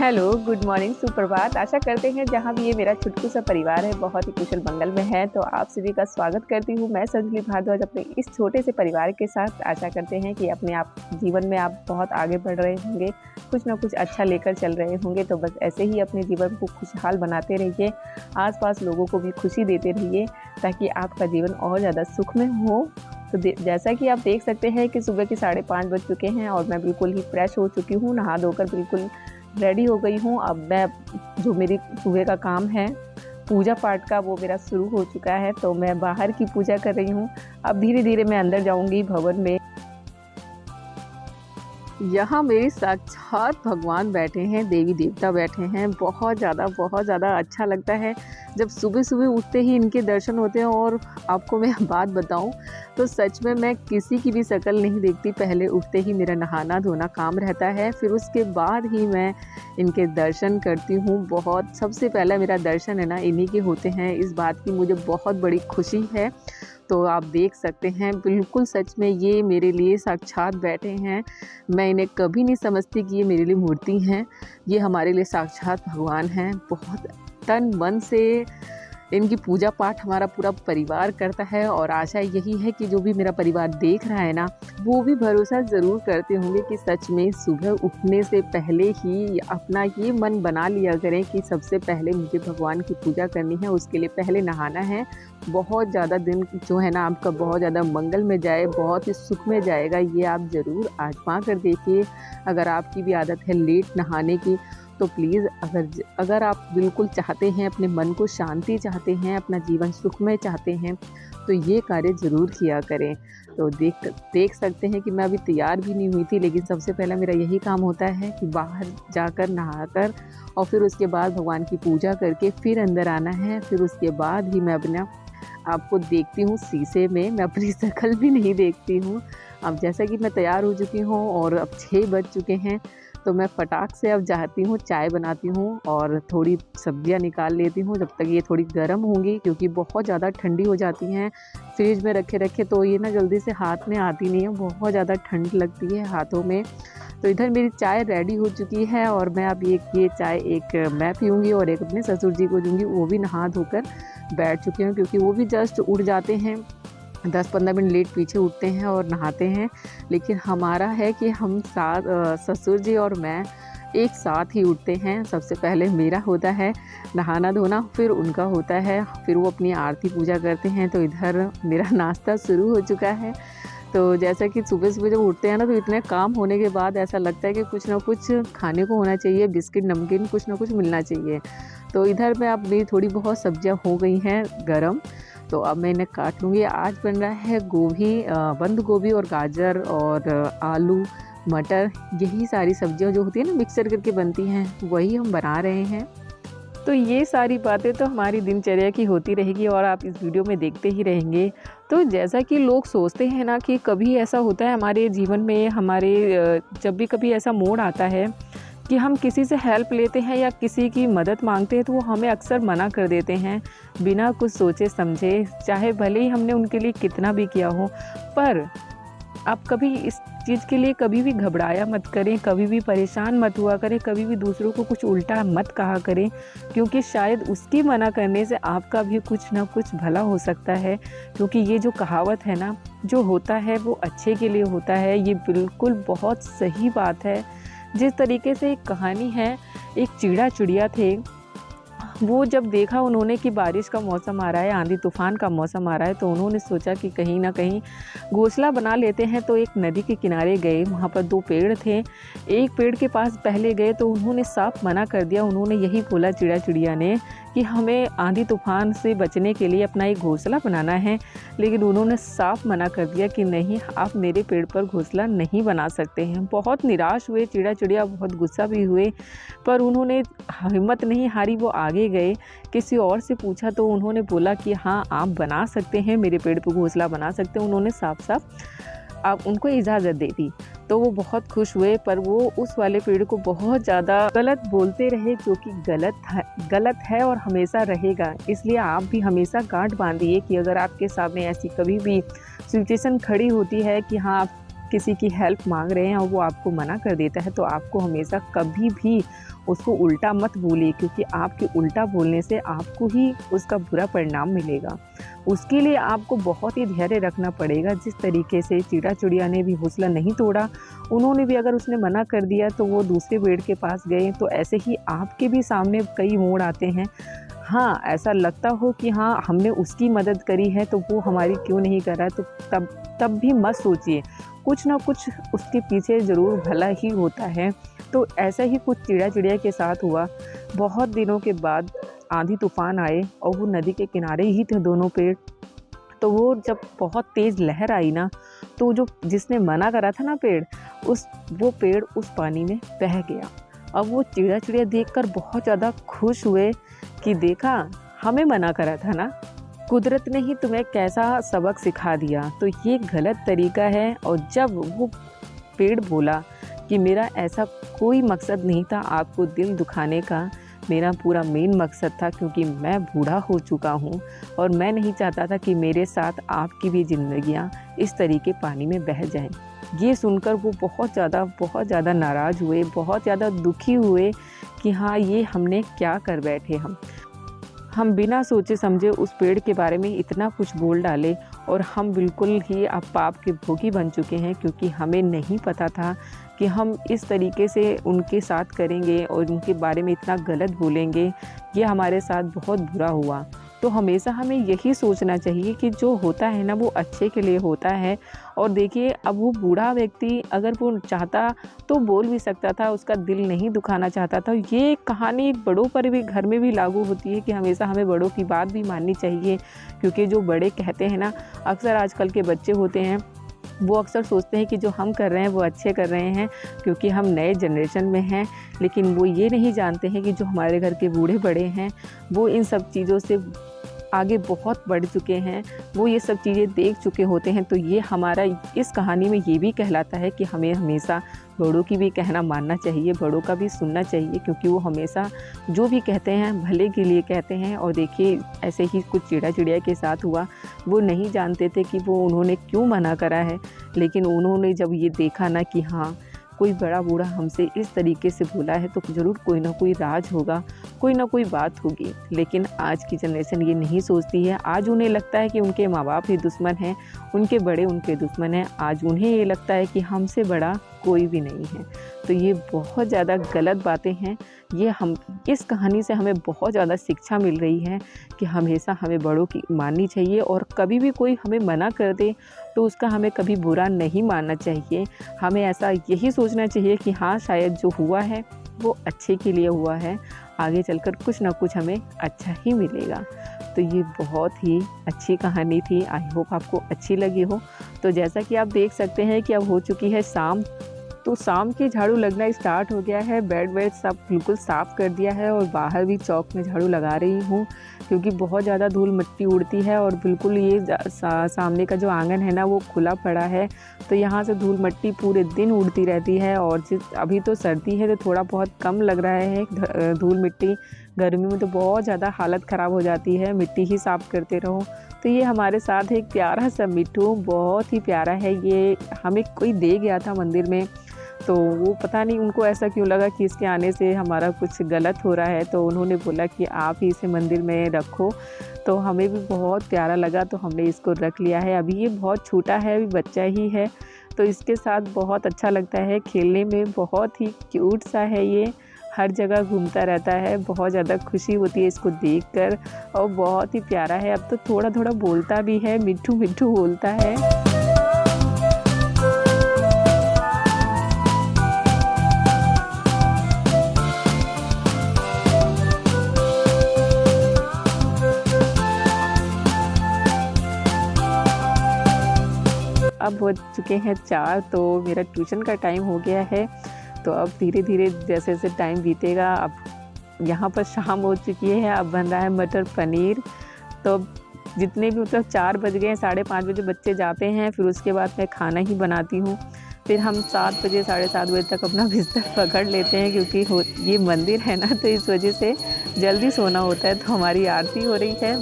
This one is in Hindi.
हेलो, गुड मॉर्निंग, सुप्रभात। आशा करते हैं जहाँ भी ये मेरा छुटकू सा परिवार है बहुत ही कुशल मंगल में है। तो आप सभी का स्वागत करती हूँ मैं संजलि भारद्वाज अपने इस छोटे से परिवार के साथ। आशा करते हैं कि अपने आप जीवन में आप बहुत आगे बढ़ रहे होंगे, कुछ ना कुछ अच्छा लेकर चल रहे होंगे। तो बस ऐसे ही अपने जीवन को खुशहाल बनाते रहिए, आसपास लोगों को भी खुशी देते रहिए ताकि आपका जीवन और ज़्यादा सुख में हो। तो जैसा कि आप देख सकते हैं कि सुबह के 5:30 बज चुके हैं और मैं बिल्कुल ही फ्रेश हो चुकी हूँ, नहा धोकर बिल्कुल रेडी हो गई हूँ। अब मैं जो मेरी सुबह का काम है पूजा पाठ का वो मेरा शुरू हो चुका है। तो मैं बाहर की पूजा कर रही हूँ। अब धीरे धीरे मैं अंदर जाऊँगी भवन में। यहाँ मेरे साक्षात भगवान बैठे हैं, देवी देवता बैठे हैं। बहुत ज़्यादा अच्छा लगता है जब सुबह सुबह उठते ही इनके दर्शन होते हैं। और आपको मैं बात बताऊं तो सच में मैं किसी की भी शक्ल नहीं देखती। पहले उठते ही मेरा नहाना धोना काम रहता है, फिर उसके बाद ही मैं इनके दर्शन करती हूँ। बहुत सबसे पहला मेरा दर्शन है ना इन्हीं के होते हैं, इस बात की मुझे बहुत बड़ी खुशी है। तो आप देख सकते हैं बिल्कुल सच में ये मेरे लिए साक्षात बैठे हैं। मैं इन्हें कभी नहीं समझती कि ये मेरे लिए मूर्ति हैं, ये हमारे लिए साक्षात भगवान हैं। बहुत तन मन से इनकी पूजा पाठ हमारा पूरा परिवार करता है और आशा यही है कि जो भी मेरा परिवार देख रहा है ना वो भी भरोसा ज़रूर करते होंगे कि सच में सुबह उठने से पहले ही अपना ये मन बना लिया करें कि सबसे पहले मुझे भगवान की पूजा करनी है, उसके लिए पहले नहाना है। बहुत ज़्यादा दिन जो है ना आपका बहुत ज़्यादा मंगल में जाए, बहुत ही सुख में जाएगा। ये आप ज़रूर आजमा कर देखिए। अगर आपकी भी आदत है लेट नहाने की तो प्लीज़ अगर आप बिल्कुल चाहते हैं, अपने मन को शांति चाहते हैं, अपना जीवन सुखमय चाहते हैं तो ये कार्य ज़रूर किया करें। तो देख सकते हैं कि मैं अभी तैयार भी नहीं हुई थी, लेकिन सबसे पहला मेरा यही काम होता है कि बाहर जाकर नहाकर और फिर उसके बाद भगवान की पूजा करके फिर अंदर आना है। फिर उसके बाद ही मैं अपना आपको देखती हूँ शीशे में, मैं अपनी शक्ल भी नहीं देखती हूँ। अब जैसा कि मैं तैयार हो चुकी हूँ और अब 6 बज चुके हैं तो मैं फटाक से अब जाती हूँ, चाय बनाती हूँ और थोड़ी सब्जियाँ निकाल लेती हूँ जब तक ये थोड़ी गर्म होंगी, क्योंकि बहुत ज़्यादा ठंडी हो जाती हैं फ्रिज में रखे रखे तो ये ना जल्दी से हाथ में आती नहीं है, बहुत ज़्यादा ठंड लगती है हाथों में। तो इधर मेरी चाय रेडी हो चुकी है और मैं अब ये चाय एक मैं पीऊँगी और एक अपने ससुर जी को दूँगी। वो भी नहा धोकर बैठ चुके हैं क्योंकि वो भी जस्ट उठ जाते हैं, 10-15 मिनट लेट पीछे उठते हैं और नहाते हैं। लेकिन हमारा है कि हम साथ ससुर जी और मैं एक साथ ही उठते हैं। सबसे पहले मेरा होता है नहाना धोना, फिर उनका होता है, फिर वो अपनी आरती पूजा करते हैं। तो इधर मेरा नाश्ता शुरू हो चुका है। तो जैसा कि सुबह सुबह जब उठते हैं ना तो इतने काम होने के बाद ऐसा लगता है कि कुछ ना कुछ खाने को होना चाहिए, बिस्किट नमकीन कुछ ना कुछ मिलना चाहिए। तो इधर में अब मेरी थोड़ी बहुत सब्जियां हो गई हैं गरम, तो अब मैं इन्हें काट लूँगी। आज बन रहा है गोभी, बंद गोभी और गाजर और आलू मटर, यही सारी सब्जियां जो होती है ना मिक्सर करके बनती हैं वही हम बना रहे हैं। तो ये सारी बातें तो हमारी दिनचर्या की होती रहेगी और आप इस वीडियो में देखते ही रहेंगे। तो जैसा कि लोग सोचते हैं ना कि कभी ऐसा होता है हमारे जीवन में, जब भी कभी ऐसा मोड़ आता है कि हम किसी से हेल्प लेते हैं या किसी की मदद मांगते हैं तो वो हमें अक्सर मना कर देते हैं बिना कुछ सोचे समझे, चाहे भले ही हमने उनके लिए कितना भी किया हो। पर आप कभी इस चीज़ के लिए कभी भी घबराया मत करें, कभी भी परेशान मत हुआ करें, कभी भी दूसरों को कुछ उल्टा मत कहा करें, क्योंकि शायद उसकी मना करने से आपका भी कुछ ना कुछ भला हो सकता है। क्योंकि ये जो कहावत है ना, जो होता है वो अच्छे के लिए होता है, ये बिल्कुल बहुत सही बात है। जिस तरीके से एक कहानी है, एक चिड़ा चिड़िया थे, वो जब देखा उन्होंने कि बारिश का मौसम आ रहा है, आंधी तूफान का मौसम आ रहा है, तो उन्होंने सोचा कि कहीं ना कहीं घोंसला बना लेते हैं। तो एक नदी के किनारे गए, वहाँ पर 2 पेड़ थे। एक पेड़ के पास पहले गए तो उन्होंने साफ मना कर दिया। उन्होंने यही बोला चिड़ा चिड़िया ने कि हमें आंधी तूफान से बचने के लिए अपना एक घोंसला बनाना है, लेकिन उन्होंने साफ मना कर दिया कि नहीं, आप मेरे पेड़ पर घोंसला नहीं बना सकते हैं। बहुत निराश हुए चिड़ा चिड़िया, बहुत गुस्सा भी हुए, पर उन्होंने हिम्मत नहीं हारी, वो आगे गए। किसी और से पूछा तो उन्होंने बोला कि हाँ आप बना सकते हैं, मेरे पेड़ पर घोंसला बना सकते हैं। उन्होंने साफ साफ आप उनको इजाज़त दे दी। तो वो बहुत खुश हुए, पर वो उस वाले पेड़ को बहुत ज़्यादा गलत बोलते रहे, जो कि गलत है और हमेशा रहेगा। इसलिए आप भी हमेशा गांठ बांधिए कि अगर आपके सामने ऐसी कभी भी सिचुएशन खड़ी होती है कि हाँ आप किसी की हेल्प मांग रहे हैं और वो आपको मना कर देता है, तो आपको हमेशा कभी भी उसको उल्टा मत बोलिए, क्योंकि आपके उल्टा बोलने से आपको ही उसका बुरा परिणाम मिलेगा। उसके लिए आपको बहुत ही धैर्य रखना पड़ेगा। जिस तरीके से चिड़ा चिड़िया ने भी हौसला नहीं तोड़ा, उन्होंने भी अगर उसने मना कर दिया तो वो दूसरे पेड़ के पास गए, तो ऐसे ही आपके भी सामने कई मोड़ आते हैं। हाँ, ऐसा लगता हो कि हाँ, हमने उसकी मदद करी है तो वो हमारी क्यों नहीं कर रहा है, तो तब भी मत सोचिए, कुछ ना कुछ उसके पीछे ज़रूर भला ही होता है। तो ऐसा ही कुछ चिड़ा चिड़िया के साथ हुआ। बहुत दिनों के बाद आंधी तूफान आए और वो नदी के किनारे ही थे दोनों पेड़। तो वो जब बहुत तेज़ लहर आई ना, तो जो जिसने मना करा था ना पेड़, वो पेड़ उस पानी में बह गया। अब वो चिड़ा चिड़िया देखकर बहुत ज़्यादा खुश हुए कि देखा, हमें मना करा था ना, कुदरत ने ही तुम्हें कैसा सबक सिखा दिया। तो ये गलत तरीका है। और जब वो पेड़ बोला कि मेरा ऐसा कोई मकसद नहीं था आपको दिल दुखाने का, मेरा पूरा मेन मकसद था क्योंकि मैं बूढ़ा हो चुका हूँ और मैं नहीं चाहता था कि मेरे साथ आपकी भी ज़िंदगियाँ इस तरीके पानी में बह जाएं। ये सुनकर वो बहुत ज़्यादा नाराज़ हुए, बहुत ज़्यादा दुखी हुए कि हाँ, ये हमने क्या कर बैठे। हम बिना सोचे समझे उस पेड़ के बारे में इतना कुछ बोल डाले और हम बिल्कुल ही अब पाप के भोगी बन चुके हैं, क्योंकि हमें नहीं पता था कि हम इस तरीके से उनके साथ करेंगे और उनके बारे में इतना गलत बोलेंगे। ये हमारे साथ बहुत बुरा हुआ। तो हमेशा हमें यही सोचना चाहिए कि जो होता है ना, वो अच्छे के लिए होता है। और देखिए, अब वो बूढ़ा व्यक्ति अगर वो चाहता तो बोल भी सकता था, उसका दिल नहीं दुखाना चाहता था। ये कहानी बड़ों पर भी, घर में भी लागू होती है कि हमेशा हमें बड़ों की बात भी माननी चाहिए, क्योंकि जो बड़े कहते हैं ना, अक्सर आजकल के बच्चे होते हैं वो अक्सर सोचते हैं कि जो हम कर रहे हैं वो अच्छे कर रहे हैं क्योंकि हम नए जनरेशन में हैं, लेकिन वो ये नहीं जानते हैं कि जो हमारे घर के बूढ़े बड़े हैं वो इन सब चीज़ों से आगे बहुत बढ़ चुके हैं, वो ये सब चीज़ें देख चुके होते हैं। तो ये हमारा इस कहानी में ये भी कहलाता है कि हमें हमेशा बड़ों की भी कहना मानना चाहिए, बड़ों का भी सुनना चाहिए, क्योंकि वो हमेशा जो भी कहते हैं भले के लिए कहते हैं। और देखिए, ऐसे ही कुछ चिड़ा चिड़िया के साथ हुआ। वो नहीं जानते थे कि वो उन्होंने क्यों मना करा है, लेकिन उन्होंने जब ये देखा ना कि हाँ, कोई बड़ा बूढ़ा हमसे इस तरीके से बोला है तो ज़रूर कोई ना कोई राज होगा, कोई ना कोई बात होगी। लेकिन आज की जनरेशन ये नहीं सोचती है। आज उन्हें लगता है कि उनके माँ बाप ही दुश्मन हैं, उनके बड़े उनके दुश्मन हैं। आज उन्हें ये लगता है कि हमसे बड़ा कोई भी नहीं है। तो ये बहुत ज़्यादा गलत बातें हैं। इस कहानी से हमें बहुत ज़्यादा शिक्षा मिल रही है कि हमेशा हमें बड़ों की माननी चाहिए, और कभी भी कोई हमें मना कर दे तो उसका हमें कभी बुरा नहीं मानना चाहिए। हमें ऐसा यही सोचना चाहिए कि हाँ, शायद जो हुआ है वो अच्छे के लिए हुआ है, आगे चलकर कुछ ना कुछ हमें अच्छा ही मिलेगा। तो ये बहुत ही अच्छी कहानी थी। आई होप आपको अच्छी लगी हो। तो जैसा कि आप देख सकते हैं कि अब हो चुकी है शाम, तो शाम के झाड़ू लगना स्टार्ट हो गया है। बेड वेड सब बिल्कुल साफ़ कर दिया है और बाहर भी चौक में झाड़ू लगा रही हूँ, क्योंकि बहुत ज़्यादा धूल मिट्टी उड़ती है। और बिल्कुल ये सामने का जो आंगन है ना, वो खुला पड़ा है, तो यहाँ से धूल मिट्टी पूरे दिन उड़ती रहती है। और अभी तो सर्दी है तो थोड़ा बहुत कम लग रहा है धूल मिट्टी। गर्मी में तो बहुत ज़्यादा हालत ख़राब हो जाती है, मिट्टी ही साफ़ करते रहो। तो ये हमारे साथ एक प्यारा सा मिट्टू, बहुत ही प्यारा है। ये हमें कोई दे गया था मंदिर में, तो वो पता नहीं उनको ऐसा क्यों लगा कि इसके आने से हमारा कुछ गलत हो रहा है, तो उन्होंने बोला कि आप ही इसे मंदिर में रखो। तो हमें भी बहुत प्यारा लगा, तो हमने इसको रख लिया है। अभी ये बहुत छोटा है, अभी बच्चा ही है, तो इसके साथ बहुत अच्छा लगता है खेलने में। बहुत ही क्यूट सा है ये, हर जगह घूमता रहता है। बहुत ज़्यादा खुशी होती है इसको देखकर, और बहुत ही प्यारा है। अब तो थोड़ा थोड़ा बोलता भी है, मिट्ठू मिट्ठू बोलता है। अब हो चुके हैं 4, तो मेरा ट्यूशन का टाइम हो गया है। तो अब धीरे धीरे जैसे जैसे टाइम बीतेगा, अब यहाँ पर शाम हो चुकी है। अब बन रहा है मटर पनीर। तो जितने भी मतलब 4 बज गए, 5:30 बजे बच्चे जाते हैं, फिर उसके बाद मैं खाना ही बनाती हूँ। फिर हम 7 बजे 7:30 बजे तक अपना बिस्तर पकड़ लेते हैं, क्योंकि ये मंदिर है ना, तो इस वजह से जल्दी सोना होता है। तो हमारी आरती हो रही है।